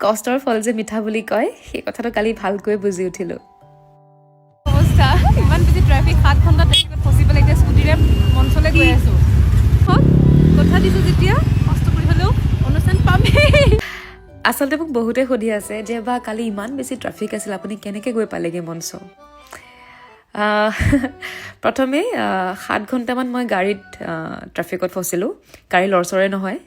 কষ্টৰ ফল যে মিঠা বুলি কয় সেই কথাটো কালি ভালকৈ বুজি উঠিলোঁ অৱস্থা ইমান বেছি ট্ৰেফিক 7 ঘণ্টা ট্ৰেফিকত ফচি পেলাই এতিয়া স্কুটিৰে মঞ্চলৈ গৈ আছোঁ কথা দিছোঁ যেতিয়া কষ্ট কৰি হ'লেও অনুষ্ঠান পামেই আচলতে মোক বহুতে সুধি আছে যে বা কালি ইমান বেছি ট্ৰাফিক আছিল আপুনি কেনেকৈ গৈ পালেগৈ মঞ্চ প্ৰথমে 7 ঘণ্টামান মই গাড়ীত ট্ৰাফিকত ফচিলোঁ গাড়ী লৰচৰে নহয়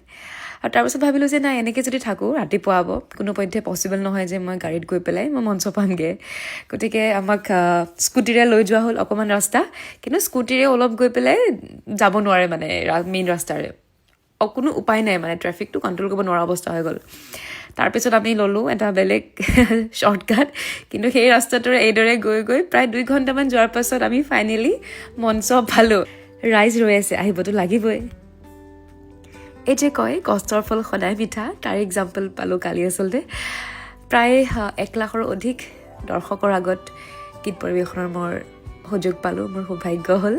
আৰু তাৰপিছত ভাবিলোঁ যে নাই এনেকৈ যদি থাকোঁ ৰাতিপুৱা হ'ব কোনোপধ্যে পচিবল নহয় যে মই গাড়ীত গৈ পেলাই মই মঞ্চ পামগৈ গতিকে আমাক স্কুটিৰে লৈ যোৱা হ'ল অকণমান ৰাস্তা কিন্তু স্কুটিৰে অলপ গৈ পেলাই যাব নোৱাৰে মানে মেইন ৰাস্তাৰে কোনো উপায় নাই মানে ট্ৰেফিকটো কণ্ট্ৰল কৰিব নোৱাৰা অৱস্থা হৈ গ'ল তাৰপিছত আমি ল'লোঁ এটা বেলেগ শ্বৰ্টকাট কিন্তু সেই ৰাস্তাটোৰে এইদৰে গৈ গৈ প্ৰায় 2 ঘণ্টামান যোৱাৰ পাছত আমি ফাইনেলি মঞ্চ পালোঁ ৰাইজ ৰৈ আছে আহিবতো লাগিবই এই যে কয় কষ্টৰ ফল সদায় মিঠা তাৰ এক্সাম্পল পালোঁ কালি আচলতে প্ৰায় 1 লাখৰ অধিক দৰ্শকৰ আগত গীত পৰিৱেশনৰ মোৰ সুযোগ পালোঁ মোৰ সৌভাগ্য হ'ল